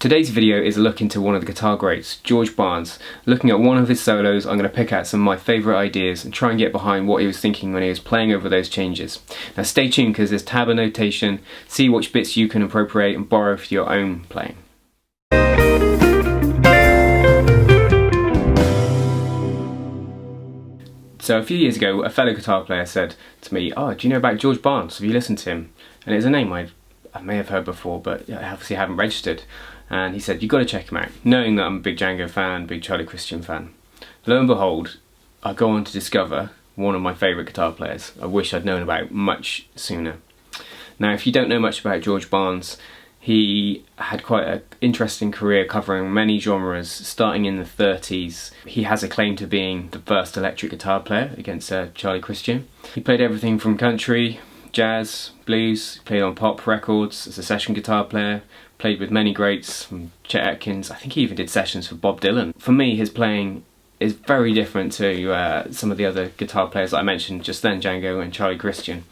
Today's video is a look into one of the guitar greats, George Barnes. Looking at one of his solos, I'm going to pick out some of my favourite ideas and try and get behind what he was thinking when he was playing over those changes. Now stay tuned because there's tab annotation, see which bits you can appropriate and borrow for your own playing. So a few years ago, a fellow guitar player said to me, "Oh, do you know about George Barnes? Have you listened to him?" And it's a name I may have heard before, but I obviously haven't registered. And he said, "You've got to check him out," knowing that I'm a big Django fan, big Charlie Christian fan. Lo and behold, I go on to discover one of my favourite guitar players I wish I'd known about much sooner. Now, if you don't know much about George Barnes, he had quite an interesting career covering many genres, starting in the 30s. He has a claim to being the first electric guitar player against Charlie Christian. He played everything from country, jazz, blues, played on pop records as a session guitar player, played with many greats from Chet Atkins. I think he even did sessions for Bob Dylan. For me, his playing is very different to some of the other guitar players that I mentioned just then, Django and Charlie Christian.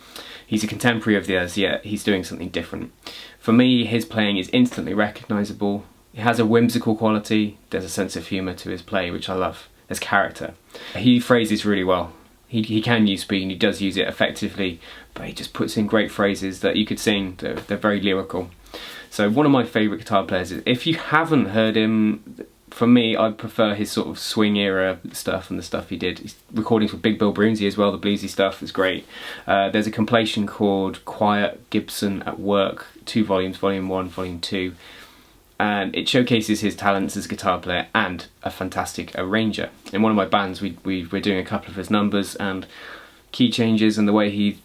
He's a contemporary of theirs, yet he's doing something different. For me, his playing is instantly recognisable. It has a whimsical quality, there's a sense of humour to his play, which I love. There's character. He phrases really well. He can use speed and he does use it effectively, but he just puts in great phrases that you could sing. They're very lyrical. So one of my favourite guitar players is, if you haven't heard him, for me, I prefer his sort of swing era stuff and the stuff he did. His recordings with Big Bill Broonzy as well, the bluesy stuff is great. There's a compilation called Quiet Gibson at Work, 2 volumes, volume 1, volume 2. And it showcases his talents as a guitar player and a fantastic arranger. In one of my bands, we're doing a couple of his numbers, and key changes and the way he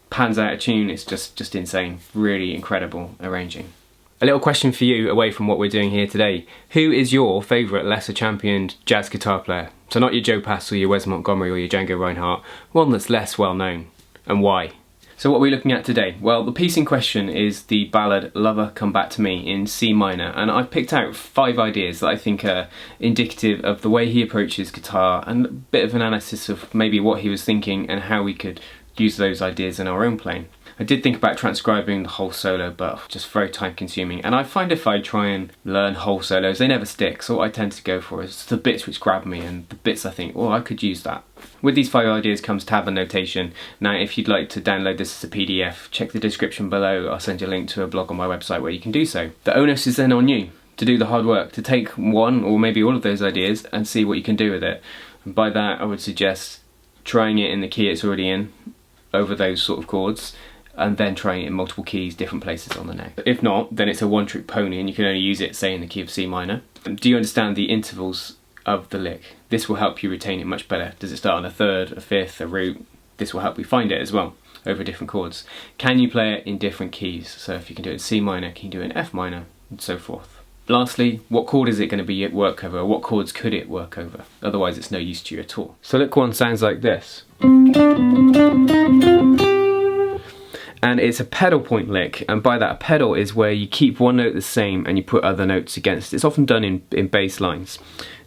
pans out a tune is just insane. Really incredible arranging. A little question for you away from what we're doing here today. Who is your favourite lesser championed jazz guitar player? So not your Joe Pass or your Wes Montgomery or your Django Reinhardt, one that's less well known, and why? So what are we looking at today? Well, the piece in question is the ballad Lover Come Back to Me in C minor, and I've picked out 5 ideas that I think are indicative of the way he approaches guitar and a bit of an analysis of maybe what he was thinking and how we could use those ideas in our own playing. I did think about transcribing the whole solo, but just very time consuming, and I find if I try and learn whole solos, they never stick. So what I tend to go for is the bits which grab me and the bits I think, oh, I could use that. With these 5 ideas comes tab annotation. Now if you'd like to download this as a PDF, check the description below. I'll send you a link to a blog on my website where you can do so. The onus is then on you to do the hard work, to take one or maybe all of those ideas and see what you can do with it. And by that I would suggest trying it in the key it's already in, over those sort of chords, and then trying it in multiple keys, different places on the neck. If not, then it's a one-trick pony and you can only use it, say, in the key of C minor. Do you understand the intervals of the lick? This will help you retain it much better. Does it start on a third, a fifth, a root? This will help you find it as well, over different chords. Can you play it in different keys? So if you can do it in C minor, can you do it in F minor, and so forth. Lastly, what chord is it going to be work over? What chords could it work over? Otherwise it's no use to you at all. So lick 1 sounds like this. And it's a pedal point lick, and by that, a pedal is where you keep one note the same and you put other notes against it. It's often done in bass lines.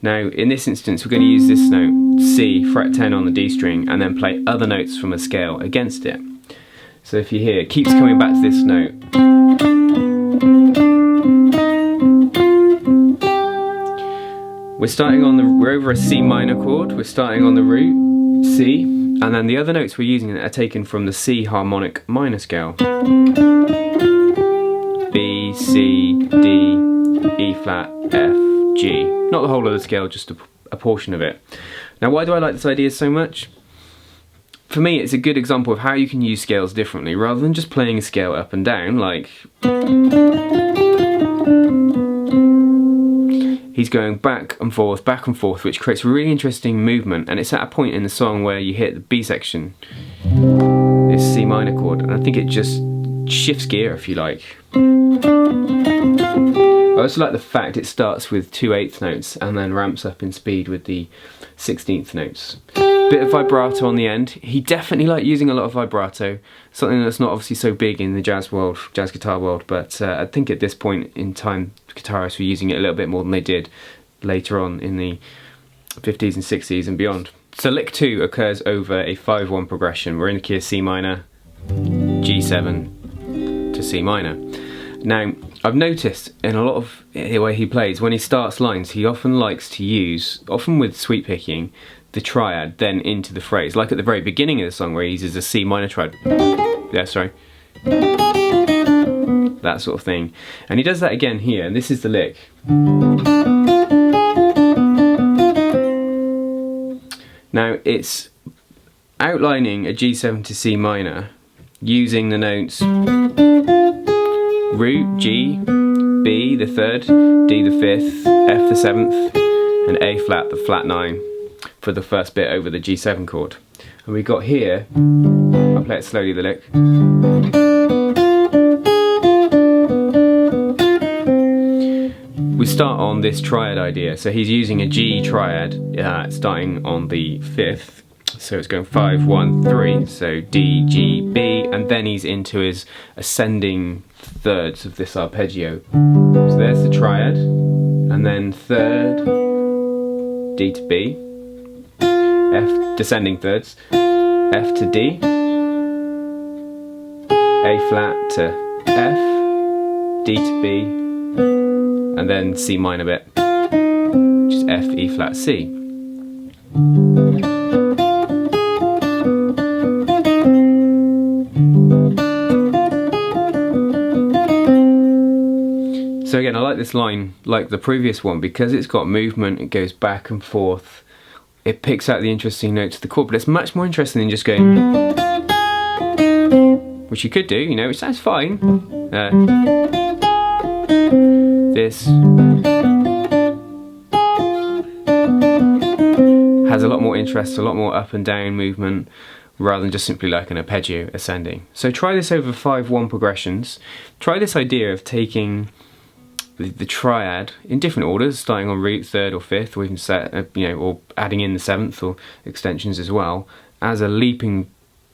Now in this instance we're going to use this note, C, fret 10 on the D string, and then play other notes from a scale against it. So if you hear, it keeps coming back to this note. We're over a C minor chord, we're starting on the root, C, and then the other notes we're using are taken from the C harmonic minor scale. B, C, D, E flat, F, G. Not the whole of the scale, just a portion of it. Now why do I like this idea so much? For me it's a good example of how you can use scales differently, rather than just playing a scale up and down like... He's going back and forth, which creates a really interesting movement, and it's at a point in the song where you hit the B section, this C minor chord, and I think it just shifts gear, if you like. I also like the fact it starts with 2 8th notes and then ramps up in speed with the 16th notes. Bit of vibrato on the end. He definitely liked using a lot of vibrato, something that's not obviously so big in the jazz guitar world, but I think at this point in time guitarists were using it a little bit more than they did later on in the 50s and 60s and beyond. So lick 2 occurs over a 5-1 progression. We're in the key of C minor, G7 to C minor. Now I've noticed in a lot of the way he plays, when he starts lines, he often likes to use, often with sweep picking, the triad then into the phrase. Like at the very beginning of the song where he uses a C minor triad. Yeah, sorry. That sort of thing. And he does that again here, and this is the lick. Now it's outlining a G7 to C minor using the notes root, G, B the 3rd, D the 5th, F the 7th, and A flat the flat 9 for the first bit over the G7 chord. And we got here, I'll play it slowly, the lick. We start on this triad idea, so he's using a G triad starting on the 5th. So it's going 5, 1, 3, so D, G, B, and then he's into his ascending thirds of this arpeggio. So there's the triad, and then 3rd, D to B, F, descending thirds, F to D, A flat to F, D to B, and then C minor bit, which is F, E flat, C. So again, I like this line, like the previous one, because it's got movement, it goes back and forth, it picks out the interesting notes of the chord, but it's much more interesting than just going, which you could do, you know, it sounds fine. This has a lot more interest, a lot more up and down movement, rather than just simply like an arpeggio ascending. So try this over 5/1 progressions. Try this idea of taking the triad in different orders, starting on root, 3rd or 5th, or even or adding in the 7th or extensions as well, as a leaping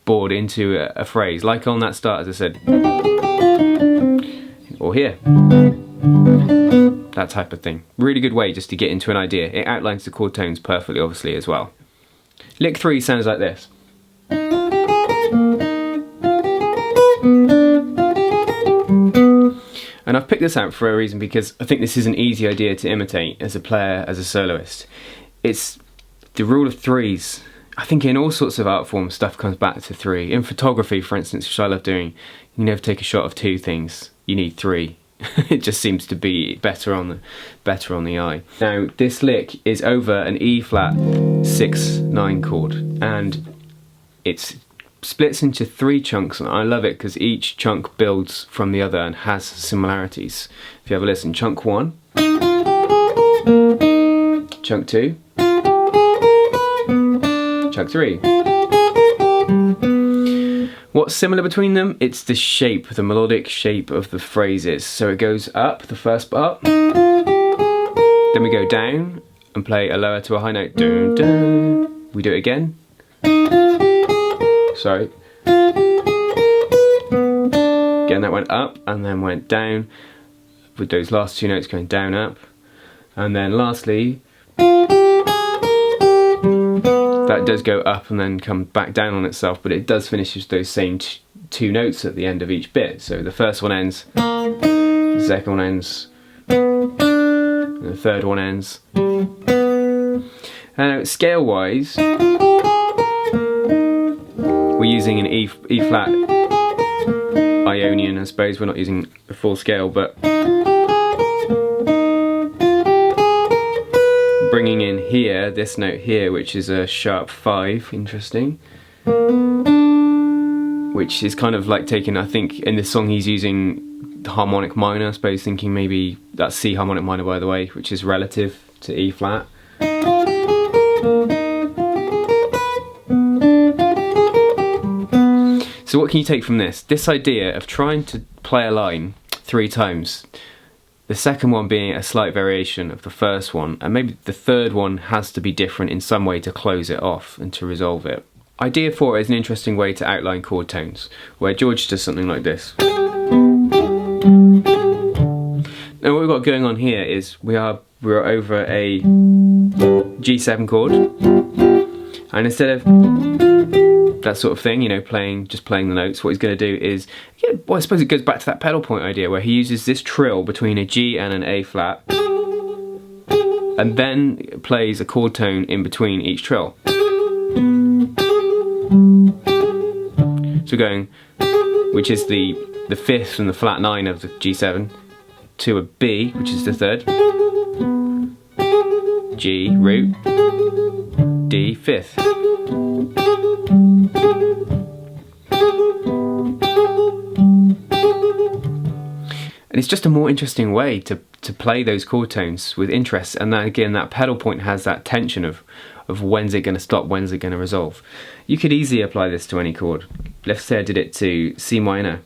board into a phrase, like on that start, as I said, or here, that type of thing. Really good way just to get into an idea. It outlines the chord tones perfectly, obviously, as well. Lick 3 sounds like this. And I've picked this out for a reason, because I think this is an easy idea to imitate as a player, as a soloist. It's the rule of 3s. I think in all sorts of art forms stuff comes back to 3. In photography, for instance, which I love doing, you never take a shot of 2 things. You need 3. It just seems to be better on the eye. Now this lick is over an E flat 6/9 chord, and it's splits into 3 chunks, and I love it because each chunk builds from the other and has similarities. If you have a listen, chunk 1, chunk 2, chunk 3. What's similar between them? It's the shape, the melodic shape of the phrases. So it goes up, the first part, then we go down and play a lower to a high note. Dun, dun. We do it again. Sorry. Again, that went up and then went down, with those last 2 notes going down, up. And then lastly, that does go up and then come back down on itself, but it does finish with those same 2 notes at the end of each bit. So the first one ends, the second one ends, and the third one ends. Scale-wise, we're using an E flat Ionian, I suppose. We're not using a full scale, but bringing in here, this note here, which is a sharp 5, interesting, which is kind of like taking, I think in this song he's using the harmonic minor, I suppose, thinking maybe that's C harmonic minor, by the way, which is relative to E flat. So what can you take from this? This idea of trying to play a line 3 times, the second one being a slight variation of the first one, and maybe the third one has to be different in some way to close it off and to resolve it. Idea 4 is an interesting way to outline chord tones, where George does something like this. Now what we've got going on here is we're over a G7 chord, and instead of that sort of thing, you know, just playing the notes. What he's going to do is, yeah, well, I suppose it goes back to that pedal point idea where he uses this trill between a G and an A flat, and then plays a chord tone in between each trill. So going, which is the fifth from the flat 9 of the G7, to a B, which is the third, G, root, D, fifth. And it's just a more interesting way to play those chord tones with interest, and then again that pedal point has that tension of when's it going to stop, when's it going to resolve. You could easily apply this to any chord. Let's say I did it to C minor.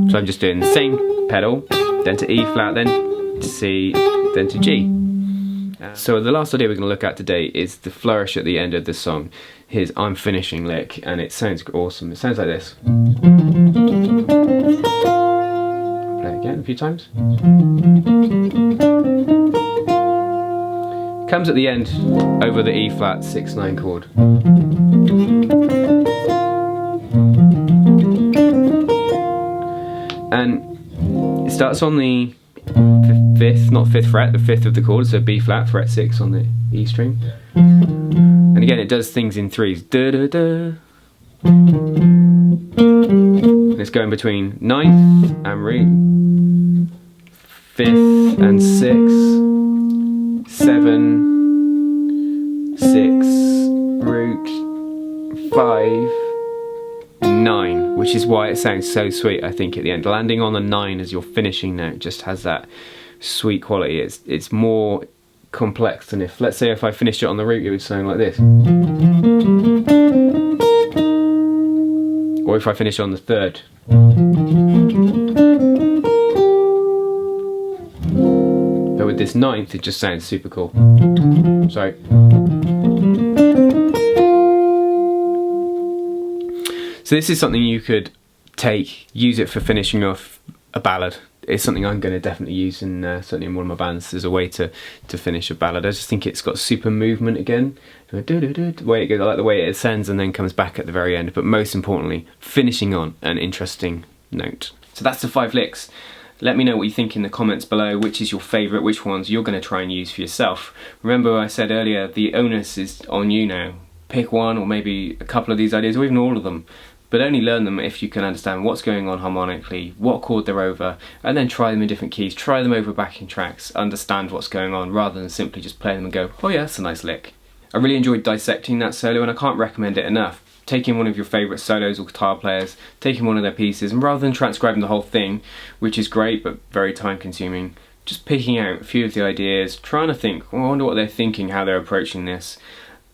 So I'm just doing the same pedal, then to E flat, then to C, then to G. So the last idea we're going to look at today is the flourish at the end of the song. Here's I'm finishing lick, and it sounds awesome. It sounds like this. Play it again a few times. Comes at the end over the E flat 6/9 chord. And it starts on the fifth, not fifth fret, the fifth of the chord, so B flat, fret 6 on the E string. And again, it does things in threes. Da da da. And it's going between 9th and root, 5th and 6th, 7, 6, root, 5, 9, which is why it sounds so sweet, I think, at the end. Landing on the 9 as your finishing note just has that sweet quality. It's more complex than if, let's say, if I finished it on the root, it would sound like this. Or if I finish on the 3rd. But with this 9th, it just sounds super cool. Sorry. So this is something you could use it for finishing off a ballad. It's something I'm going to definitely use in certainly in one of my bands as a way to finish a ballad. I just think it's got super movement again. The way it goes, I like the way it ascends and then comes back at the very end. But most importantly, finishing on an interesting note. So that's the 5 licks. Let me know what you think in the comments below. Which is your favourite? Which ones you're going to try and use for yourself? Remember, I said earlier, the onus is on you now. Pick one or maybe a couple of these ideas, or even all of them. But only learn them if you can understand what's going on harmonically, what chord they're over, and then try them in different keys, try them over backing tracks, understand what's going on, rather than simply just play them and go, oh yeah, that's a nice lick. I really enjoyed dissecting that solo, and I can't recommend it enough. Taking one of your favourite solos or guitar players, taking one of their pieces, and rather than transcribing the whole thing, which is great but very time consuming, just picking out a few of the ideas, trying to think, oh, I wonder what they're thinking, how they're approaching this.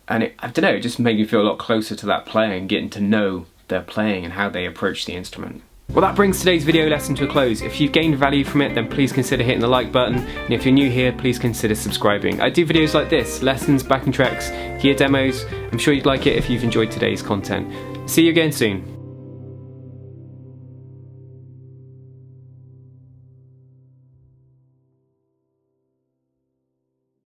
And I don't know, it just made me feel a lot closer to that player and getting to know their playing and how they approach the instrument. Well, that brings today's video lesson to a close. If you've gained value from it, then please consider hitting the like button, and if you're new here, please consider subscribing. I do videos like this, lessons, backing tracks, gear demos. I'm sure you'd like it if you've enjoyed today's content. See you again soon.